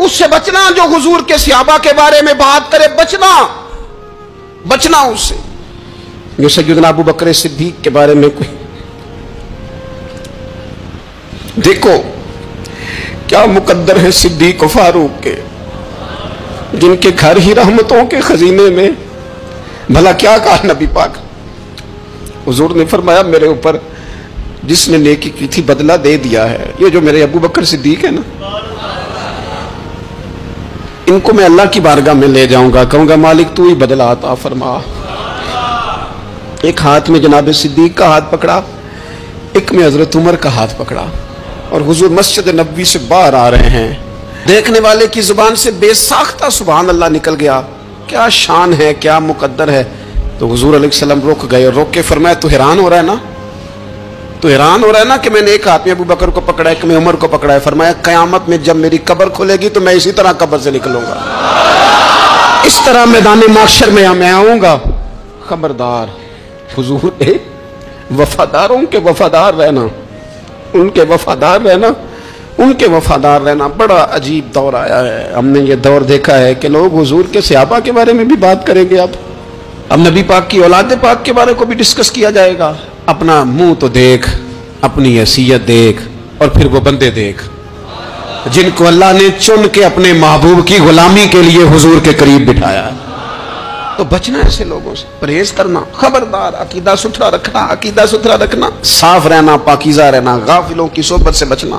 اس سے بچنا جو حضور کے صحابہ کے بارے میں بات کرے، بچنا اس سے. جو سیدنا ابو بکر صدیق کے بارے میں کوئی دیکھو کیا مقدر ہے صدیق و فاروق کے، جن کے گھر ہی رحمتوں کے خزینے میں. بھلا کیا کہا نبی پاک؟ حضور نے فرمایا میرے اوپر جس نے نیکی کی تھی بدلہ دے دیا ہے. یہ جو میرے ابو بکر صدیق ہے نا، ان کو میں اللہ کی بارگاہ میں لے جاؤں گا، کہوں گا مالک تو ہی بدلہ عطا فرما. ایک ہاتھ میں جناب صدیق کا ہاتھ پکڑا، ایک میں حضرت عمر کا ہاتھ پکڑا، اور حضور مسجد نبوی سے باہر آ رہے ہیں. دیکھنے والے کی زبان سے بے ساختہ سبحان اللہ نکل گیا. کیا شان ہے، کیا مقدر ہے. تو حضور علیہ السلام رک گئے اور روک کے فرمایا تو حیران ہو رہا ہے نا، تو حیران ہو رہا ہے نا کہ میں نے ایک ہاتھ میں ابو بکر کو پکڑا ہے، ایک میں عمر کو پکڑا ہے. فرمایا قیامت میں جب میری قبر کھلے گی تو میں اسی طرح قبر سے نکلوں گا، اس طرح میدان محشر میں میں آؤں گا. خبردار حضور وفاداروں کے وفادار رہنا، ان کے وفادار رہنا، ان کے وفادار رہنا. بڑا عجیب دور آیا ہے. ہم نے یہ دور دیکھا ہے کہ لوگ حضور کے صحابہ کے بارے میں بھی بات کریں گے. اب نبی پاک کی اولاد پاک کے بارے کو بھی ڈسکس کیا جائے گا. اپنا منہ تو دیکھ، اپنی حیثیت دیکھ، اور پھر وہ بندے دیکھ جن کو اللہ نے چن کے اپنے محبوب کی غلامی کے لیے حضور کے قریب بٹھایا ہے. تو بچنا ایسے لوگوں سے، پرہیز کرنا. خبردار عقیدہ ستھرا رکھنا، عقیدہ ستھرا رکھنا، صاف رہنا، پاکیزہ رہنا، غافلوں کی صحبت سے بچنا.